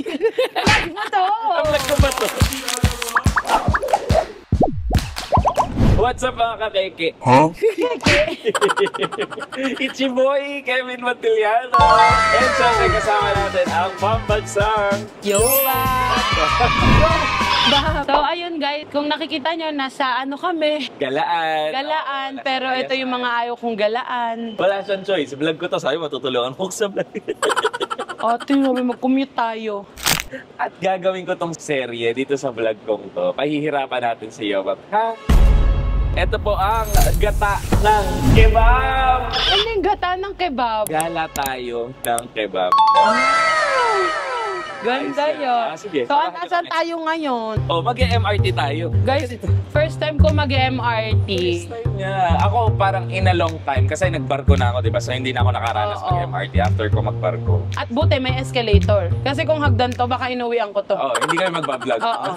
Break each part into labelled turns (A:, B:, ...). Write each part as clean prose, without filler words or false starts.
A: Vlog mo to!
B: Vlog ko ba to? What's up mga kakeke?
C: Huh?
B: It's your boy, Kevin Montiliano. And syempre kasama natin ang pambansang
A: Yoba! So ayun guys, kung nakikita nyo, nasa ano kami?
B: Galaan.
A: Galaan, pero ito yung mga ayaw kong galaan.
B: Wala siyang choice. Vlog ko to, sabi matutulungan mo sa vlog.
A: Ate, mag-commute tayo.
B: At gagawin ko tong serye dito sa vlog kong to. Pahihirapan natin si Yoba. Ha? Ito po ang gata ng kebab!
A: Ano yung gata ng kebab?
B: Gala tayo ng kebab.
A: Ganda
B: Ayos yan.
A: yun.
B: Sige.
A: So, asan tayo ngayon?
B: Oh, mag-MRT tayo.
A: Guys, first time ko mag-MRT.
B: First time niya. Ako parang in a long time kasi nagbarko na ako, di ba? So hindi na ako nakaranas
A: Oo.
B: mag-MRT after ko magbarko.
A: At buti may escalator. Kasi kung hagdan to, baka inuwian ko to.
B: Oh, hindi kami magbablog.
A: Oo.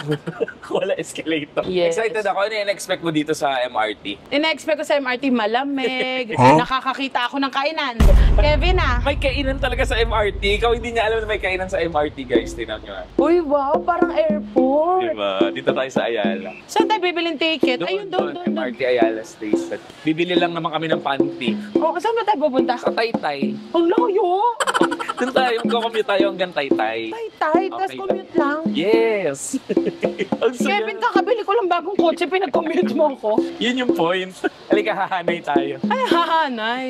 B: Wala escalator.
A: Yes.
B: Excited ako. Ano yung expect mo dito sa MRT?
A: Ina-expect ko sa MRT malamig,
C: Huh?
A: nakakakita ako ng kainan. Kevin
B: May kainan talaga sa MRT. Ikaw hindi niya alam na may kainan sa MRT, guys. Tingnan nyo.
A: Uy, wow, parang airport.
B: Diba? Dito tayo sa Ayala.
A: Saan tayo bibiling ticket? Ayun, doon.
B: MRT Ayala Station. Bibili lang naman kami ng panty.
A: Oh, saan ba tayo pupunta?
B: Sa Taytay.
A: Ang layo!
B: Doon tayo, mag-commute tayo hanggang Taytay.
A: Tay, tas
B: Okay.
A: commute lang.
B: Yes! Ang saya.
A: Kevin, kakabili ko lang bagong kotse, pinag-commute mo ko.
B: Yun yung point. Halika, hahanay tayo.
A: Ay, hahanay.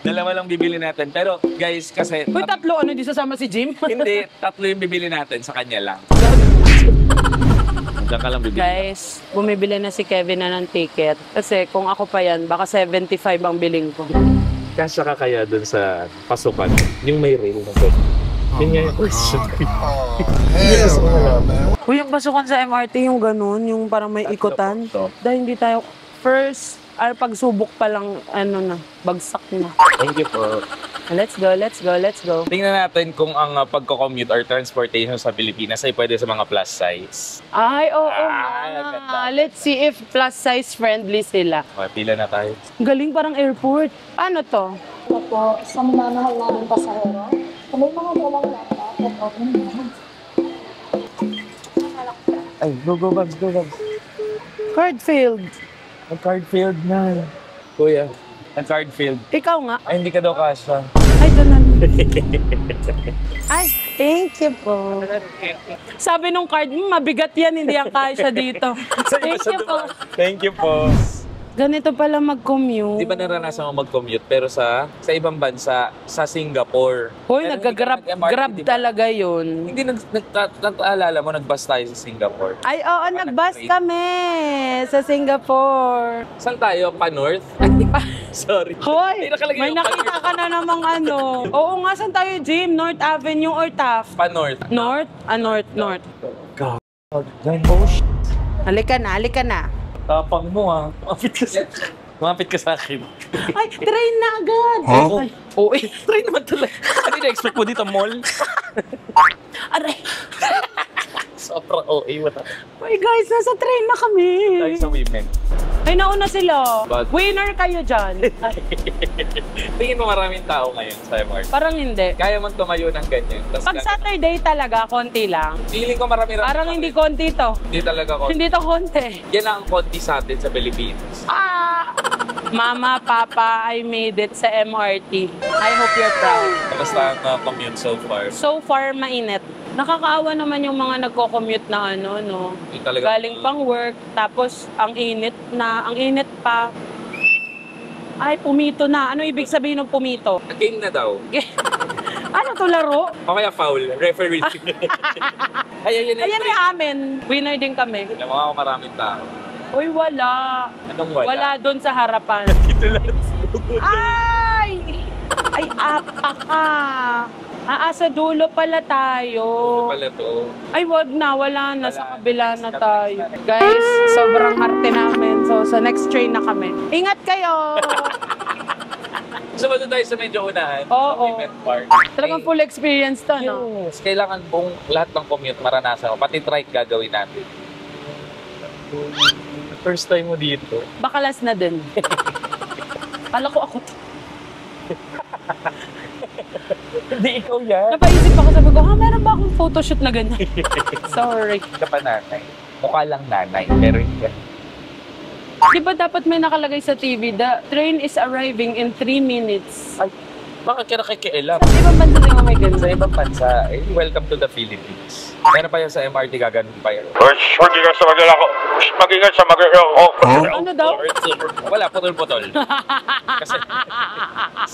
B: Dalawa lang bibili natin. Pero guys, kasi...
A: Uy, tatlo, ano, di sasama si Jim?
B: Hindi, tatlo yung bibili natin sa kanya lang. Diyan ka lang bibili.
A: Guys, bumibili na si Kevin na ng ticket. Kasi kung ako pa yan, baka 75 ang biling ko.
B: Kasya ka kaya dun sa pasukan? Yung may rail na doon. Yun nga yung question.
A: Uy, yung pasukan sa MRT, yung ganun, yung parang may ikutan. Dahil hindi tayo first, pagsubok pa lang, ano na, bagsak na.
B: Thank you po.
A: Let's go, let's go, let's go.
B: Tingnan natin kung ang pagko-commute or transportation sa Pilipinas ay pwede sa mga plus size.
A: Ay, oo
B: ganda.
A: nga. Let's see if plus size friendly sila.
B: Okay, pila na tayo.
A: Galing, parang airport. Paano to?
D: Ito po, sa mamamahal namin pasahero, kung may mga dalang laptop, ito,
B: Ay, go Babs, go Babs.
A: Card failed.
B: Ang card failed na. Kuya, ang card failed.
A: Ikaw nga.
B: Ay, hindi ka daw kasha.
A: Ay, doon na. Ay, thank you po. Sabi nung card, mabigat yan, hindi ang kasya dito. Thank you po.
B: Thank you po.
A: Ganito pala mag-commute.
B: Di ba naranasan mo mag-commute pero sa ibang bansa, sa Singapore?
A: Hoy,
B: Pero
A: nag-grab
B: hindi ka nag-MRT,
A: grab
B: di ba?
A: talaga yun.
B: Hindi nag-aalala mo, nag-bus tayo sa Singapore.
A: Ay, oo, nag-bus kami sa Singapore.
B: Saan tayo? Pa-North? Sorry.
A: Hoy,
B: Hindi nakalagay
A: may
B: yung
A: nakita ka na namang ano. Oo nga, saan tayo, Jim? North Avenue or Taft?
B: Pa-North.
A: North? North.
B: God.
A: Oh, shit. Halika na.
B: Tapang mo ah. Kumapit ka sa akin.
A: Ay, train na agad.
C: Huh?
A: Ay,
B: Oo, try naman talaga. Ano na-expect mo dito, mall?
A: aray.
B: Sobrang OA mo na.
A: Ay, guys, nasa train na kami.
B: Tayo sa women.
A: Ay, nauna sila.
B: But-
A: Winner kayo dyan.
B: Tingin mo maraming tao ngayon sa MRT.
A: Parang hindi.
B: Kaya mo tumayo ng ganyan. Tas
A: Pag Saturday talaga, konti lang.
B: feeling ko marami-rami.
A: Parang hindi konti to.
B: Hindi talaga ko.
A: Hindi to konti.
B: Yan ang konti sa atin sa Pilipinas.
A: Mama, Papa, I made it sa MRT. I hope you're proud.
B: Basta ang commute so far.
A: So far, mainit. Nakakaawa naman yung mga nagko-commute na ano, no?
B: Hindi talaga.
A: Galing pang work, tapos ang init pa. Ay, pumito na. Ano ibig sabihin ng pumito?
B: Game na daw.
A: Ano to, laro?
B: O kaya foul. Referee. Ayun
A: Ayan yung amin. Winner din kami.
B: Alam mo ako maraming tao.
A: Uy, wala.
B: Anong wala?
A: Wala doon sa harapan.
B: Ito lang.
A: Ay! Ay, apa ka. Sa dulo pala tayo.
B: Pala to.
A: Ay, wag na. Wala na. Sa kabila na tayo. Guys, sobrang arte namin. So, sa next train na kami. Ingat kayo!
B: So, ba tayo sa medyo unahan?
A: Oo.
B: Sa Women Park.
A: Talagang full experience to, no?
B: Yes. Kailangan buong lahat ng commute maranasan mo. Pati trike gagawin natin. First time mo dito.
A: Baka last na din. Kala ko ako to.
B: Hindi ikaw yan.
A: Napaisip ako, sabi ko, meron ba akong photoshoot na ganyan. Sorry.
B: Ka pa nanay. Mukha lang nanay, pero hindi.
A: Di ba dapat may nakalagay sa TV, the train is arriving in 3 minutes.
B: Ay, bakit ka nakikialam?
A: Sa ibang bansa din may ganun.
B: Sa ibang bansa, welcome to the Philippines. Meron pa yan sa MRT, gaganon pa yan.
C: Mag-ingat sa magalako. Mag-ingat sa magalako.
A: Ano daw?
B: Wala, putol-putol. Kasi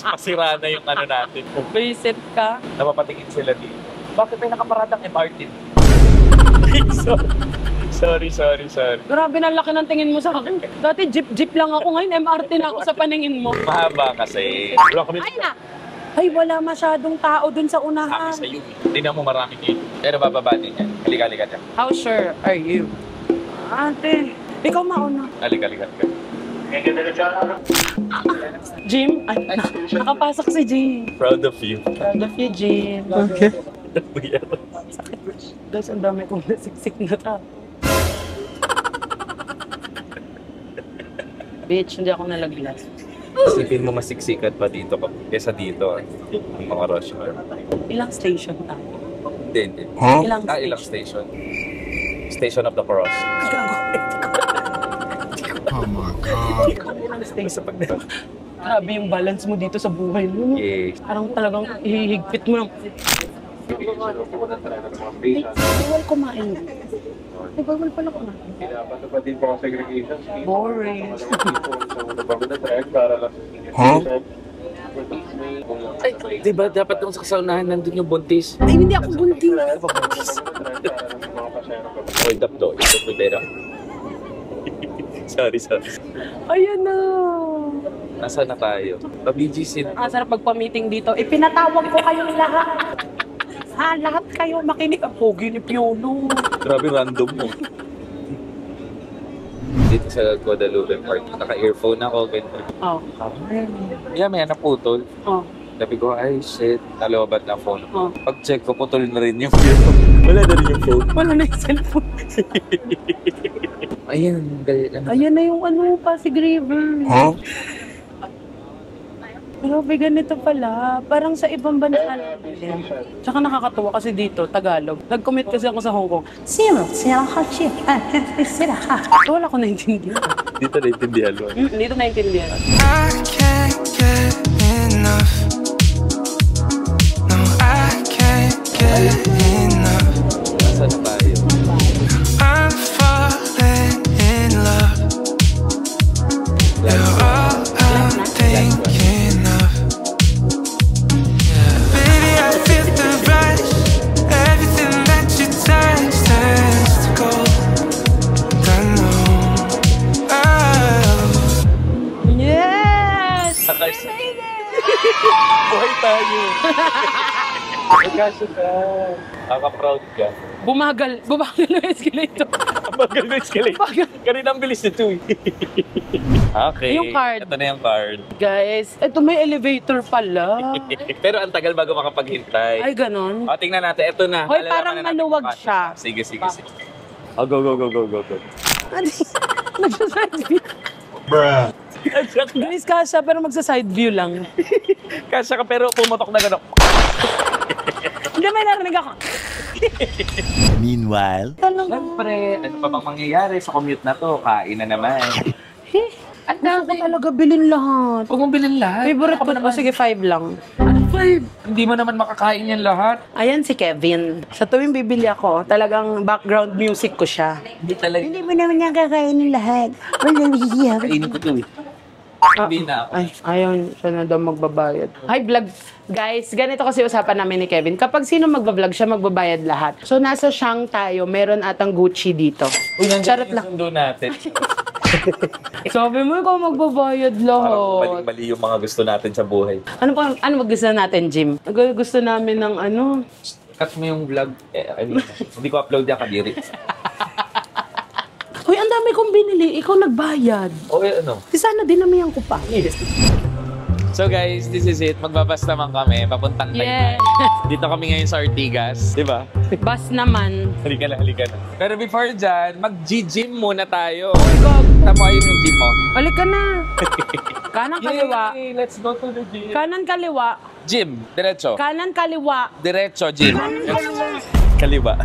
B: masira na yung ano natin.
A: Visit ka.
B: Napapatingin sila dito. Bakit may nakaparadang MRT? Sorry.
A: Grabe na laki ng tingin mo sa akin. Dati jeep lang ako, ngayon MRT na ako sa paningin mo.
B: Mahaba kasi. Wala kami
A: Ay na! Ay, wala masyadong tao dun sa
B: kami
A: unahan.
B: sa iyo. Tingnan mo maraming dito. Pero bababa din yan. Halika dyan.
A: How sure are you? Ate, ikaw mauna.
B: Halika.
A: Jim? Ay, nakapasok si Jim.
B: Proud of you.
A: Proud of you, Jim.
B: Okay.
A: Sakit. Guys, ang dami kong nasiksik na tao. Bitch, hindi ako nalaglas.
B: Isipin mo masiksikan pa dito kesa dito. Ang mga rush hour.
A: Ilang station tayo?
B: Hindi.
A: Ilang
B: station? Station of the Cross.
C: Oh my God.
A: Ilang station? Grabe yung balance mo dito sa buhay mo.
B: Yes.
A: Parang talagang ihigpit mo lang. Bawal kumain. Ay, bawal pala kumain.
C: Pinapatupad din po ang segregation scheme.
A: Boring.
B: Ay, di ba dapat nung sa kasaunahan nandun yung buntis?
A: Ay, hindi ako buntis.
B: Hold up do. Ito po pera. Sorry.
A: Ayan na.
B: Nasaan na tayo? Pa-BGC.
A: Sarap pagpa-meeting dito. Pinatawag ko kayong lahat. Lahat kayo makinig. Ang pogi ni Piolo.
B: Grabe random mo. Dito sa Guadalupe Park, naka-earphone ako. Ganun.
A: Oh.
B: Yeah, may naputol.
A: Oh.
B: Sabi ko, ay shit, nalobat na phone.
A: Oh.
B: Pag-check ko, putol na rin yung phone. Wala na rin yung phone.
A: Wala na yung cellphone.
B: Ayan,
A: Ayan na yung ano pa, si Graver.
C: Huh?
A: Grabe, ganito pala. Parang sa ibang bansa lang. Tsaka nakakatuwa kasi dito, Tagalog. Nag-commit kasi ako sa Hong Kong. Wala ko naintindihan.
B: Dito naintindihan mo.
A: Dito naintindihan.
E: I can't get enough. No, I can't get enough.
B: Nasaan tayo?
E: I'm falling in love. You're all I'm thinking of. Yeah. Baby, I feel the rush. Everything that you touch turns to gold. I know. Oh.
A: Yes!
B: Buhay tayo! Magkasya ka. Kaka-proud ka.
A: Bumagal yung escalator.
B: Bagal na escalate. Kanina ang bilis nito eh. Okay.
A: Yung card.
B: Ito na yung card.
A: Guys, eto may elevator pala.
B: Pero ang tagal bago makapaghintay.
A: Ay, ganon.
B: O, tingnan natin. Ito na.
A: Hoy,
B: Malalaman
A: parang
B: na natin
A: maluwag
B: kung
A: siya.
B: Sige. Oh, go.
A: Nagsa-side view.
C: Bruh.
A: Guys, kasha, pero magsa-side view lang.
B: Kasya ka pero pumotok na gano'n.
A: Hindi, may narinig ako.
C: Meanwhile.
B: Siyempre, ano pa bang mangyayari sa commute na to? Kain na naman.
A: Ang dami talaga bilhin lahat.
B: Huwag mong bilhin lahat.
A: Favorite ko naman. Sige, 5 lang.
B: Ano 5? Hindi mo naman makakain yan lahat.
A: Ayan si Kevin. Sa tuwing bibili ako, talagang background music ko siya.
B: Hindi talaga.
A: Hindi mo naman nakakainin lahat.
B: Kainin ko to eh. Hindi na ako.
A: Ay, ayaw siya na daw magbabayad. Hi, vlog. Guys, ganito kasi usapan namin ni Kevin. Kapag sino magbablog siya, magbabayad lahat. So, nasa Shang tayo. Meron atang Gucci dito.
B: Uy, nandiyan
A: Charot
B: yung
A: lang.
B: sundo natin.
A: Sabi mo, ikaw magbabayad lahat.
B: Mali yung mga gusto natin sa buhay.
A: Ano gusto natin, Jim? Gusto namin ng ano?
B: Cut mo yung vlog. Hindi ko upload yan kadiri.
A: Uy, ang dami kong binili. Ikaw nagbayad.
B: Okay, ano?
A: Di sana dinamihan ko pa.
B: So guys, this is it. Magbabas naman kami. Papuntang
A: Yeah.
B: Taytay. Dito kami ngayon sa Ortigas. Di ba?
A: Bus naman.
B: Halika na. Pero before dyan, mag-gym muna tayo.
A: Oh my God.
B: Tama yun yung gym mo.
A: Balik ka na. Kanan kaliwa.
B: Yay! Let's go to the gym.
A: Kanan kaliwa.
B: Gym. Diretso.
A: Kanan kaliwa.
B: Diretso, gym.
A: Kanan kaliwa.
B: Kaliwa.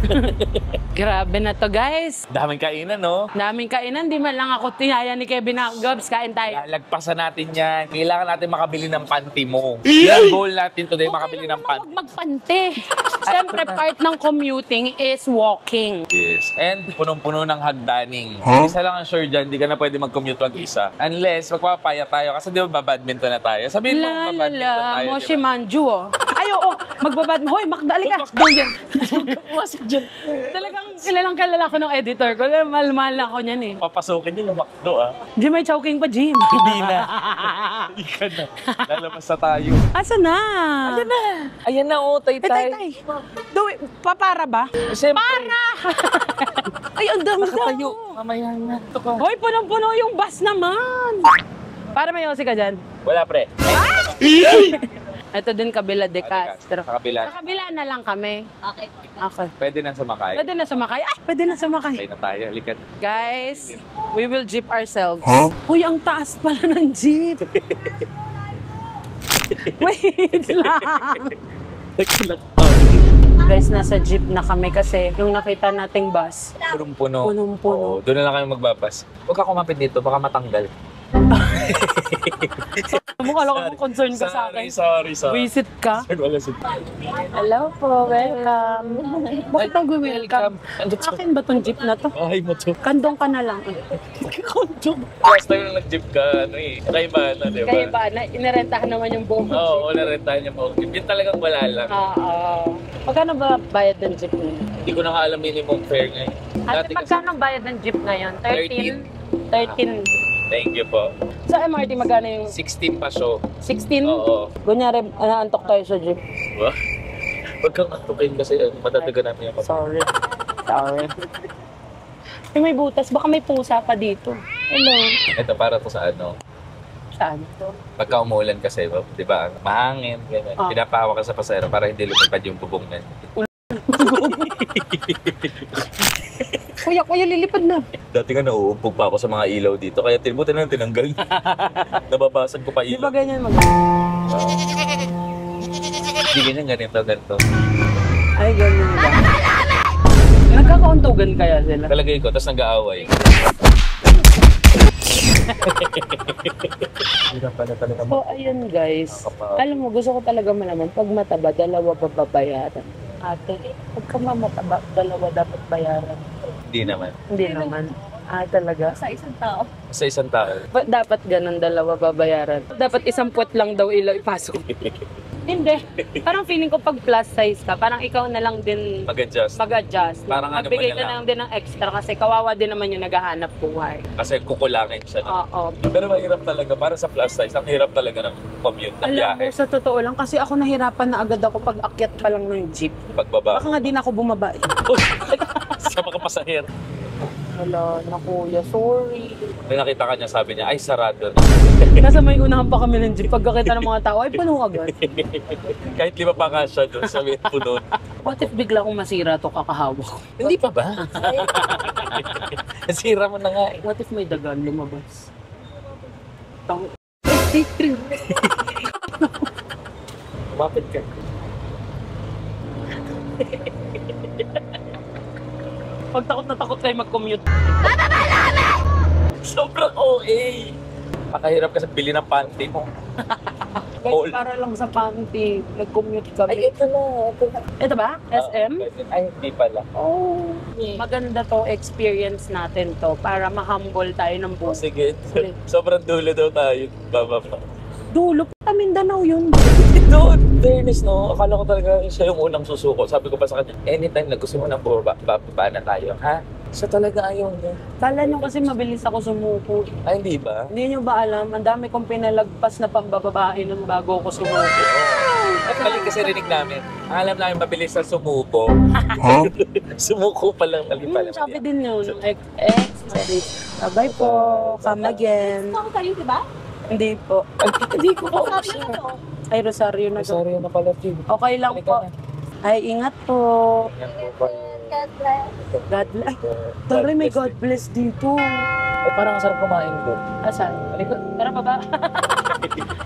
A: Grabe na to, guys.
B: Daming kainan, no?
A: Daming kainan, di man lang ako tinaya ni Kevin na, Gobs, kain tayo.
B: Lalagpasan natin yan. Kailangan natin makabili ng panty mo. Yan goal natin today, makabili ng panty.
A: Huwag magpante. Siyempre, part ng commuting is walking.
B: Yes. And punong-puno ng hagdaning. Isa lang ang sure dyan, di ka na pwede mag-commute mag-isa. Unless magpapaya tayo. Kasi di ba badminton na tayo? Sabihin mo badminton tayo.
A: Moshi Manju, oh. Ay, oo, magbabadminton. Hoy, Makdali ka. Doon yan. Pumasok dyan. Talagang kilala ko ng editor ko. Mahal-mahal ako niyan eh.
B: Papasukin niyo yung McDo, ah.
A: Jim, may choking pa, Jim.
B: Hindi na. Hindi ka na. Lalabas na tayo.
A: Asa na?
B: Ayan na. Ayan na, oh, tay-tay.
A: Tay. Papara ba?
B: Siyempre.
A: Para! Ay, ang dami
B: Tayo. Mamaya na. Ito ka.
A: Hoy, punong-puno yung bus naman. Para may yosi ka dyan.
B: Wala, pre.
A: Ito din kabila de Castro.
B: Sa kabila.
A: Sa kabila na lang kami. Okay.
B: Pwede na sumakay.
A: Pwede na sumakay. Ay, pwede na sumakay.
B: Pwede na tayo. Halika.
A: Guys, we will jeep ourselves. Uy, ang taas pala ng jeep. Wait lang. Guys, nasa jeep na kami kasi yung nakita nating bus.
B: Punong-puno.
A: Punong-puno.
B: Oo, doon na lang kami magbabas. Huwag ka kumapit dito, baka matanggal.
A: Mukha ko concern ka sa akin.
B: Sorry.
A: Visit ka?
B: Wala si...
A: Hello po, welcome. Bakit nag-welcome? Akin ba tong jeep na to?
B: Ay mo to.
A: Kandong ka na lang.
B: Kondong. Last time na nag-jeep ka, ano eh. Kaiba na, di ba?
A: Kaya ba, inirentahan naman yung buong
B: Oo,
A: jeep?
B: narentahan niya mo. Yun talagang wala lang.
A: Oo. Magkano ba bayad ng jeep ngayon?
B: Hindi ko na nga alam minimum fare ngayon.
A: Ate, magkano bayad ng jeep ngayon? 13?
B: Thank you po.
A: Sa MRT, magkano yung
B: 16 pa show.
A: 16?
B: Oo.
A: Kunyari, naantok tayo sa jeep.
B: Diba? Huwag kang atukin kasi matataga namin yung
A: Sorry. May butas. Baka may pusa pa dito. Hello.
B: Ito para to sa ano.
A: Saan to?
B: Pagka umulan kasi, di ba? Mahangin, ganyan. Pinapahawa ka sa pasero para hindi lumipad yung bubong na.
A: Kuya, lilipad na.
B: Dati nga nauumpog pa ako sa mga ilaw dito, kaya buti na tinanggal. Nababasag ko pa
A: Di
B: ilaw.
A: ba ganyan
B: Hindi ganito.
A: Ay, ganyan ba? Nagkakauntugan kaya sila?
B: Talagay ko, tapos nag-aaway.
A: So, ayun guys. Alam mo, gusto ko talaga malaman, pag mataba, dalawa pa babayaran. Ate, pagka mataba, dalawa dapat bayaran.
B: Hindi naman.
A: Hindi naman. Talaga?
D: Sa isang tao.
B: Sa isang tao.
A: Dapat ganun, dalawa babayaran. Dapat isang puwet lang daw ipasok. Hindi. Parang feeling ko pag plus size ka, parang ikaw na lang din
B: Mag-adjust.
A: mag-adjust.
B: Parang ano
A: Magbigay
B: mo
A: ka
B: na
A: na lang din ng extra kasi kawawa din naman yung naghahanap buhay.
B: Kasi kukulangin siya. No?
A: Oo.
B: Pero mahirap talaga. Para sa plus size, ang hirap talaga ng commute na
A: Alam
B: biyahe.
A: mo, sa totoo lang, kasi ako nahirapan na agad ako pag akyat pa lang ng jeep.
B: Pagbaba.
A: Baka nga din ako bumaba.
B: Sa mga pasahero.
A: Wala na kuya, sorry.
B: May nakita ka niya, sabi niya, ay sarado na.
A: Nasa may unahan pa kami ng jeep. Pagkakita ng mga tao, ay puno agad.
B: Kahit lima pa nga siya doon, sabi puno.
A: What if bigla akong masira to kakahawak?
B: Hindi pa ba? Sira mo na nga eh.
A: What if may dagan lumabas? Tang...
B: Kumapit ka.
A: Pag takot na takot kayo mag-commute.
B: Sobrang OA. Pakahirap kasi bili ng panty mo.
A: Guys, para lang sa panty, nag-commute kami.
B: Ay, ito na.
A: Ito ba? SM?
B: Ay, hindi pala.
A: Oh, maganda to experience natin to para ma-humble tayo ng
B: Oh,
A: buhay.
B: sige. Sobrang dulo daw tayo. Baba pa.
A: Dulo, Mindanao yun.
B: Doon, fairness no, akala ko talaga siya yung unang susuko. Sabi ko pa sa kanya, anytime na gusto mo na bababa na tayo, ha? Siya talaga ayaw niya.
A: Kala nyo kasi mabilis ako sumuko.
B: Ay, hindi ba?
A: Hindi nyo ba alam, ang dami kong pinalagpas na pambababae nung bago ako sumuko.
B: At mali kasi rinig namin. Alam namin mabilis na sumuko. Sumuko pa lang, mali pala.
A: Sabi din yun, sabi, bye po, come again.
D: Ako tayo, di ba?
A: Hindi po.
B: Hindi ko pa
D: Sabi na to.
A: Ay, Rosario na to.
B: Sorry na pala, Tim.
A: Okay lang po. Ay, ingat po.
B: Yan po pa.
D: God bless.
A: God bless. Ay, Tari, may God bless dito.
B: Ay, parang sarap kumain ko.
A: Asan? Tara, baba.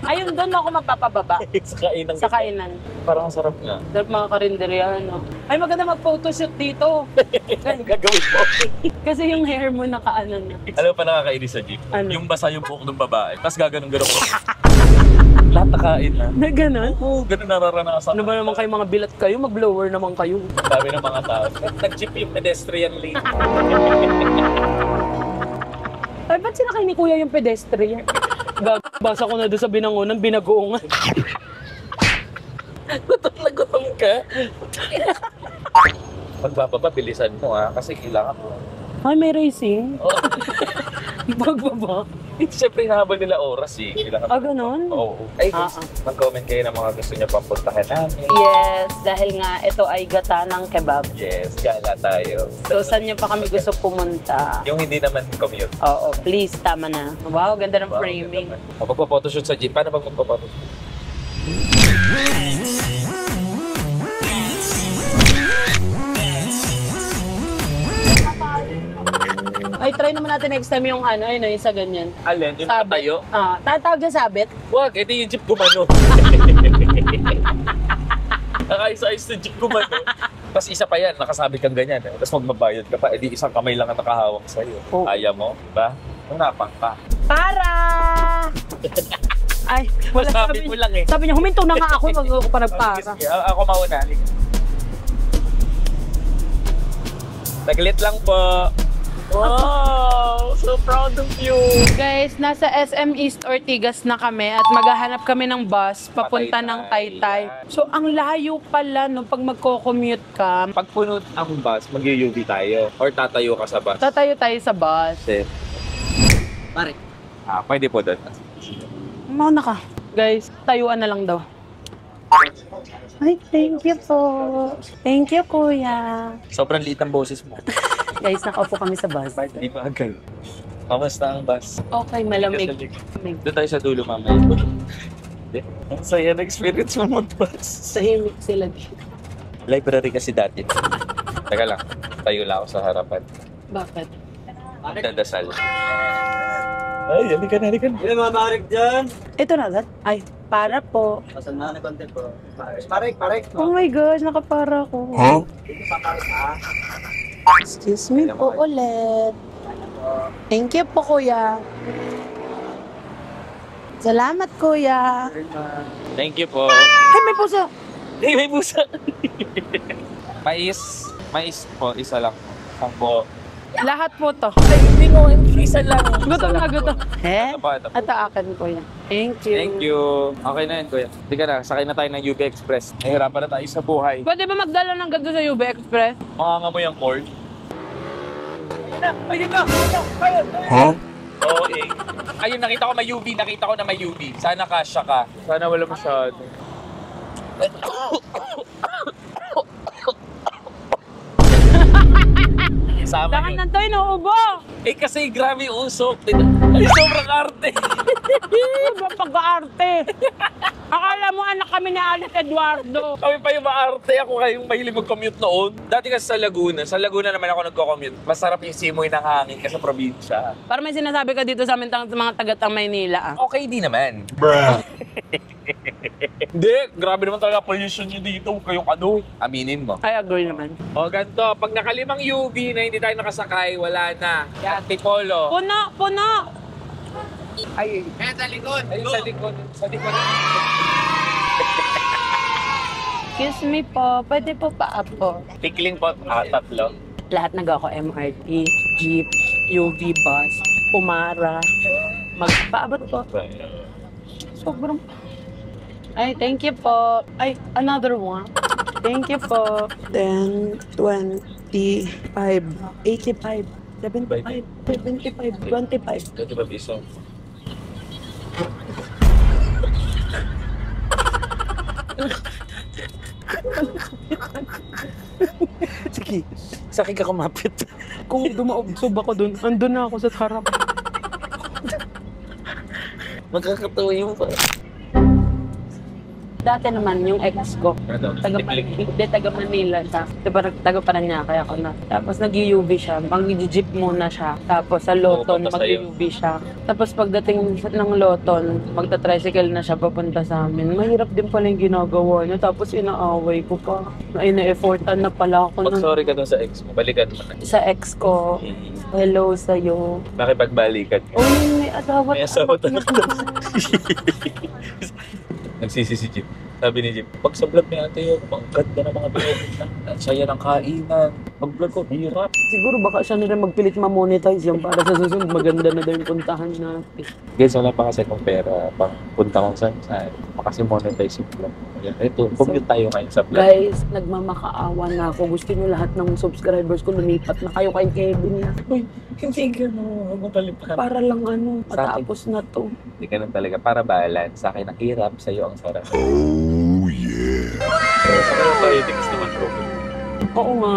A: Ayun, doon ako magpapababa.
B: Sa kainan.
A: Sa kainan.
B: Parang sarap nga.
A: Sarap mga karinderya, no? Ay, maganda mag-photoshoot dito.
B: Gagawin mo.
A: Kasi yung hair mo nakaano na.
B: Alam mo pa nakakainis sa jeep?
A: Ano?
B: Yung basa yung buhok ng babae. Tapos gaganon-ganon ko. Lahat nakain na.
A: Na ganun?
B: Oo, ganun nararanasan.
A: Ano ba naman kayo mga bilat kayo? Mag-blower naman kayo.
B: Sabi ng mga tao. Nag-jeep yung pedestrian lane.
A: Ay, ba't sinakay ni Kuya yung pedestrian? Basa ko na doon sa binangonan, binagoongan.
B: Gutom na gutom ka. Pagbababa, bilisan mo kasi kailangan mo.
A: Ay, may racing? Pagbaba?
B: Siyempre, hinahabol nila oras Kailangan.
A: Ganon?
B: Oo. Ay, mag-comment kayo ng mga gusto niyo papuntahan namin.
A: Yes, dahil nga ito ay gata ng kebab.
B: Yes, gala tayo.
A: So, saan niyo pa kami gusto pumunta?
B: Yung hindi naman commute.
A: Oo, please, tama na. Wow, ganda ng framing.
B: Magpapotoshoot sa jeep. Paano ba magpapotoshoot?
A: Ay, try naman natin next time yung yung sa ganyan.
B: Alin? Yung
A: Sabit.
B: tayo?
A: Tatawag dyan sabit?
B: Wag, ito yung jeep gumano. Nakaisa-is na jeep gumano. Tapos isa pa yan, nakasabit kang ganyan. Tapos magbabayad ka pa, edi isang kamay lang ang nakahawak sa'yo.
A: Oh.
B: Kaya mo, diba? Unapang ka.
A: Para! Ay, wala
B: Sabi mo lang
A: Sabi niya, huminto na nga ako, wag ako pa nagpara.
B: Sige, ako mauna. Saglit lang po. Wow! So proud of you!
A: Guys, nasa SM East Ortigas na kami at maghahanap kami ng bus papunta ng Taytay. So, ang layo pala no, pag magko-commute ka.
B: Pag puno ang bus, mag-UV tayo. Or tatayo ka sa bus.
A: Tatayo tayo sa bus.
B: Pare. Pwede po doon.
A: Mauna ka. Guys, tayuan na lang daw. Ay, thank you po. Thank you, Kuya.
B: Sobrang liit ang boses mo.
A: Guys, nakaupo kami sa bus.
B: Di ba agad? Kamusta ang bus?
A: Okay, malamig.
B: Doon tayo sa dulo mamaya. Hindi. Ang saya na experience mo mag-bus.
A: Tahimik sila dito.
B: Library kasi dati. Teka lang, tayo lang ako sa harapan.
A: Bakit?
B: Dadasal. Ay, halika na.
F: Hindi mga marik dyan.
A: Ito na agad? Ay, para po.
F: Pasan na na content po. Parik.
A: Oh my gosh, nakapara ko.
C: Huh?
A: Excuse me po ulit. Thank you po, Kuya. Salamat, Kuya.
B: Thank you po.
A: Ay, may puso.
B: Hey, may busa. Mais po, isa lang. Sampo.
A: Lahat po to.
B: Ay, hindi mo, isa lang.
A: Gutom na gutom. Eh?
B: Ito pa.
A: Ito akin, Kuya. Thank you.
B: Thank you. Okay na yun, kuya. Hindi ka na, sakay na tayo ng UB Express. Nahirapan na tayo sa buhay.
A: Pwede ba magdala ng ganito sa UB Express?
B: Mangangamoy ang cord. Ayun na!
C: Huh?
B: Oo, Ayun, nakita ko may UV. Nakita ko na may UV. Sana kasya ka. Sana wala masyado. Sama
A: Saan
B: yun.
A: na to, inuubo?
B: Kasi grabe yung usok. Ay, sobrang arte.
A: Ano ba pag-aarte? Akala mo anak kami ni Alex Eduardo.
B: Kami pa yung maarte. Ako kayong mahilig mag-commute noon. Dati kasi sa Laguna. Sa Laguna naman ako nagko-commute. Masarap yung simoy ng hangin kasi sa probinsya.
A: Para may sinasabi ka dito sa amin mga tagatang Maynila.
B: Okay di naman.
C: Bruh.
B: Hindi, grabe naman talaga pollution nyo dito. Kayong aminin mo.
A: I agree naman.
B: O ganito, pag nakalimang UV na hindi tayo nakasakay, wala na. Yan, Tipolo.
A: Puno!
B: Ay, sa likod. Ay, sa likod. Sa likod.
A: Excuse me po, pwede po pa po.
B: Tikling po, tatlo.
A: Lahat nag-ako MRT, jeep, UV bus, Pumara. Magpaabot po. Sobrang... Ay, thank you po. Ay, another one. Thank you po. 10, 25, 85, 75, 75, 25.
B: Ito ba piso?
A: Sige, sa akin ka kumapit. Kung dumaobsob ako dun, andun na ako sa harap.
B: Magkakatawa yung pa.
A: Dati naman, yung ex ko, taga Manila siya. Diba, taga Paranaque ako na. Tapos nag-UV siya, mag-jeep muna siya. Tapos sa Loton, mag-UV siya. Tapos pagdating ng Loton, magta-tricycle na siya papunta sa amin. Mahirap din pala yung ginagawa niya. Tapos inaaway ko pa. Ina-effortan na pala ako.
B: Sorry ka dun sa ex mo, balikan mo na.
A: Sa ex ko, hello sa'yo.
B: Nakipagbalikan ka.
A: Oh, may asawa.
B: May asawa talaga. Nagsisi si Jim. Sabi ni Jim, pag sa vlog ni ate yun, ang ganda ng mga vlog na. Ang saya ng kainan. Pag vlog ko, hirap.
A: Siguro baka siya nila magpilit ma-monetize yan para sa susunod. Maganda na daw yung puntahan natin.
B: Guys, wala pa kasi akong pera pang punta kong saan. Kasi monetize yung vlog. Ito, commute tayo ngayon sa vlog.
A: Guys, nagmamakaawa na ako. Gusto nyo lahat ng subscribers ko lumipat na kayo kay Kevin na.
B: Uy, hindi ka no. Magpalipan.
A: Para lang ano, matapos na to.
B: Hindi ka nun talaga. Para balance. Sa akin ang hirap, sa'yo ang sarap.
C: Oh, yeah.
B: Ano tayo, tigas naman bro.
A: Oo nga.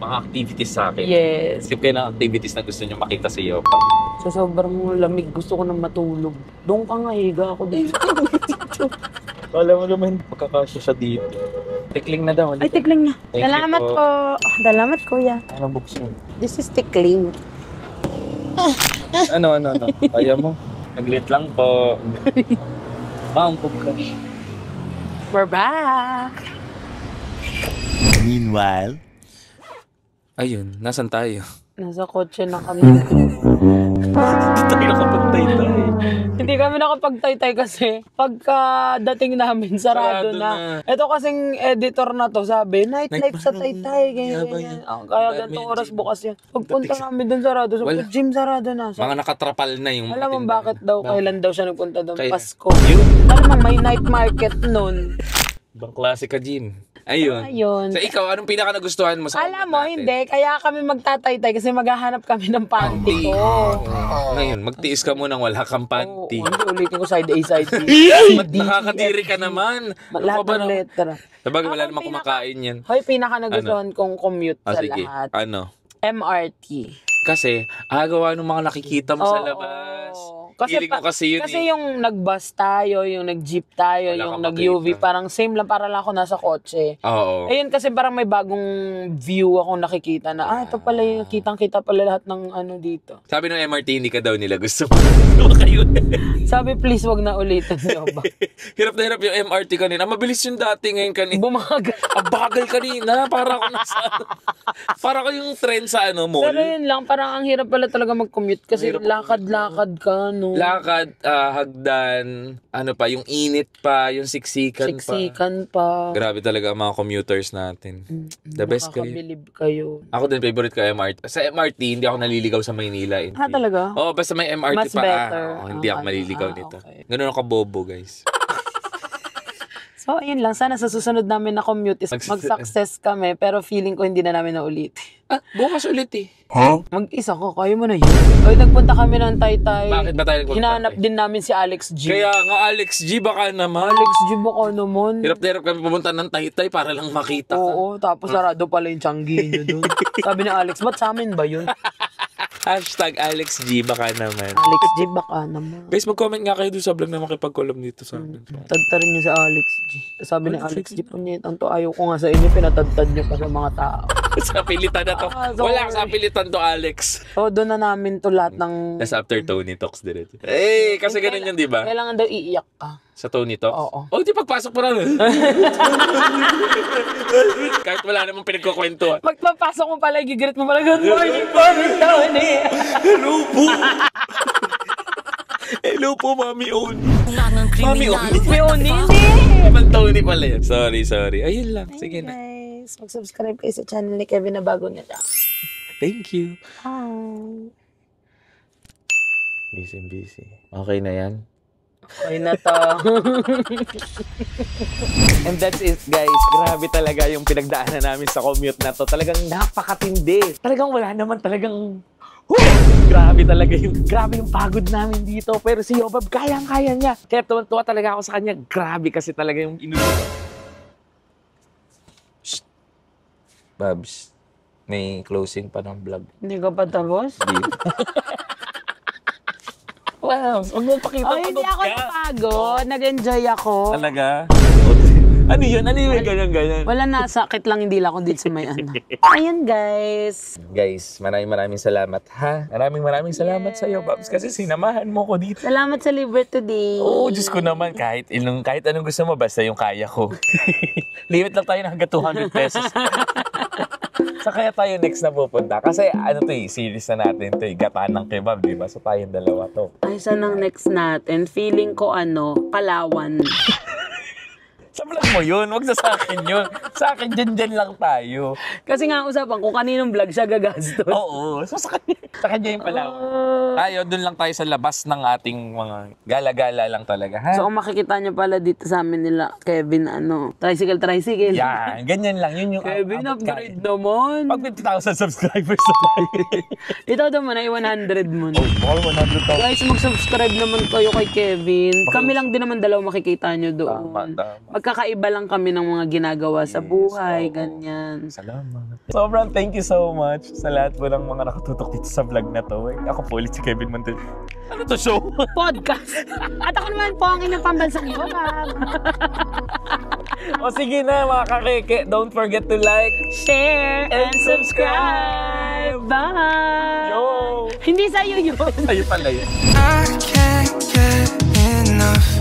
B: Mga activities sa akin.
A: Yes.
B: Isip kayo ng activities na gusto nyo makita sa iyo.
A: Sa sobrang lamig, gusto ko na matulog. Doon ka nga, higa ako dito.
B: Wala mo naman pagkakasya siya dito. Tikling na daw.
A: Ay, tikling na.
B: Thank you
A: Salamat
B: po.
A: po. Salamat, kuya.
B: Anong buksan?
A: This is tikling.
B: Ano? Kaya mo? Naglit lang po. Paumpog ka.
A: We're back.
C: Meanwhile,
B: Ayun, nasan tayo?
A: Nasa kotse na kami.
B: Tayo nakapagtay-tay.
A: Hindi kami nakapagtaytay kasi pagka dating namin, sarado na. Ito kasing editor na to, sabi, nightlife sa taytay, ganyan. Kaya ganitong oras bukas yan. Pagpunta namin dun sarado, so gym sarado na. So,
B: Mga nakatrapal na yung...
A: alam mo bakit daw, kailan daw siya nagpunta doon?
B: Kailan?
A: Pasko. Alam mo, may night market nun.
B: Ibang klase ka, Jim. Ayun.
A: Ayun.
B: So ikaw, anong pinaka nagustuhan mo sa
A: Alam mo, hindi. Kaya kami magtataytay kasi maghahanap kami ng panty ko.
B: Ngayon, magtiis ka mo nang wala kang panty.
A: Hindi, ulitin ko side A, side B.
B: Nakakadiri ka naman.
A: Lahat ng letra.
B: Sabagay, wala namang kumakain yan.
A: Hoy, pinaka nagustuhan kong commute sa
B: Sige.
A: lahat.
B: Ano?
A: MRT.
B: Kasi, agawa ng mga nakikita mo sa labas. Feeling mo kasi yun
A: kasi yung nag-bus tayo, yung nag-jeep tayo,
B: Wala
A: yung
B: kang
A: nag-UV,
B: makita.
A: parang same lang, para lang ako nasa kotse.
B: Oo.
A: Ayun, kasi parang may bagong view akong nakikita na, ito pala yung kitang-kita pala lahat ng ano dito.
B: Sabi ng MRT, hindi ka daw nila gusto mo. Kayo.
A: Sabi, please, wag na ulitin nyo ba?
B: Hirap na hirap yung MRT kanina. Mabilis yung dati ngayon kanina.
A: Bumagal.
B: Ang bagal kanina. Para ako nasa... para ko yung trend sa mall.
A: Pero yun lang, parang ang hirap pala talaga mag-commute kasi
B: Hirap
A: lakad-lakad ka, no?
B: Lakad, hagdan, ano pa, yung init pa, yung siksikan pa.
A: Siksikan pa.
B: Grabe talaga ang mga commuters natin. The best kayo.
A: Nakakabilib kayo.
B: Ako din, favorite ko MRT. Sa MRT, hindi ako naliligaw sa Maynila.
A: Talaga?
B: Oo, basta may MRT
A: Mas
B: pa.
A: better.
B: Hindi ako maliligaw nito.
A: Okay.
B: Ganun ako bobo, guys.
A: So, ayun lang. Sana sa susunod namin na commute is mag-success kami, pero feeling ko hindi na namin naulit.
B: Bukas ulit eh.
A: Mag-isa ko, kaya mo na yun. Oy, nagpunta kami ng Taytay.
B: Bakit ba tayo nagpunta?
A: Hinanap din namin si Alex G.
B: Kaya nga, Alex G, baka naman.
A: Alex G, baka naman.
B: Hirap na hirap kami pumunta ng Taytay para lang makita ka.
A: Oo, tapos sarado pala yung tiyanggi niyo doon. Sabi ni Alex, ba't sa amin ba yun?
B: Hashtag Alex G, baka naman.
A: Alex G, baka naman.
B: Guys, mag-comment nga kayo doon sa vlog na makipag-collab dito sa amin.
A: Tadtarin niyo sa Alex G. Sabi ni Alex G, punyetang to, ayaw ko nga sa inyo, pinatadtad niyo pa sa mga tao.
B: Sa pilitan na to.
A: Sorry.
B: Wala sa pilitan to, Alex.
A: So, doon na namin to lahat ng...
B: That's after Tony Talks diretso. Eh, kasi ganun yun, di ba?
A: Kailangan daw iiyak ka.
B: Sa Tony Talks?
A: Oo.
B: Oh, di pagpasok pa lang. Kahit wala namang pinagkukwentuhan.
A: Magpapasok mo pala, gigrit mo pala, good morning po, Tony.
B: Hello po. Hello po, Mami Oni. Mami Oni.
A: May Oni,
B: Ibang Tony pala yan. Sorry. Ayun lang. Sige na.
A: guys, mag-subscribe kayo sa channel ni Kevin na bago niya.
B: Thank you.
A: Hi.
B: Busy. Okay na yan?
A: Okay na to.
B: And that's it, guys. Grabe talaga yung pinagdaanan namin sa commute na to. Talagang napakatindi. Talagang wala naman talagang... Grabe yung pagod namin dito. Pero si Yobab, kayang-kaya niya. Kaya tuwa talaga ako sa kanya. Grabe kasi talaga yung Babs, may closing pa ng vlog.
A: Hindi ka pa tapos?
B: Wow, huwag mo pakita
A: Ay, hindi ako napagod. Nag-enjoy ako.
B: Talaga? O, Ano yun? Ano yun? Ganyan.
A: Wala na, sakit lang, hindi lang ako dito sa may ano. Ayan, guys.
B: Guys, maraming salamat, ha? Maraming salamat sa iyo, Babs, kasi sinamahan mo ko dito.
A: Salamat sa libre today.
B: Oo, Diyos ko naman, kahit anong gusto mo, basta yung kaya ko. Limit lang tayo ng hanggang 200 pesos. Sa kaya tayo next na pupunta. Kasi ano to series na natin to Gataan ng Kebab, di ba? So tayong dalawa to.
A: Ay, saan ang next natin? Feeling ko Palawan.
B: Sa vlog mo yun, wag sa akin yun. Sa akin, dyan lang tayo.
A: Kasi nga usapan kung kaninong vlog siya gagastos.
B: Oo, so sa kanya yung Palawan. Tayo, dun lang tayo sa labas ng ating mga gala-gala lang talaga, ha?
A: So kung makikita nyo pala dito sa amin nila, Kevin, tricycle.
B: Yan, ganyan lang. Yun yung
A: Kevin, upgrade naman.
B: Pag 50,000 subscribers na tayo.
A: Ito naman ay 100 mo.
B: Oh, ball 100,000.
A: Guys, mag-subscribe naman kayo kay Kevin. Kami lang din naman dalawa makikita nyo doon.
B: Tama.
A: Magkakaiba lang kami ng mga ginagawa sa buhay, ganyan.
B: Salamat. Sobrang thank you so much sa lahat po ng mga nakatutok dito sa vlog na to. Ako po ulit si Kevin Montel. Ano to show?
A: Podcast. At ako naman po ang inyong pambansang Yobab.
B: O sige na mga kakeke, don't forget to like,
A: Share and subscribe. Bye!
B: Yo!
A: Hindi sa'yo yun.
B: Sa'yo pala yun.
E: I can't get enough.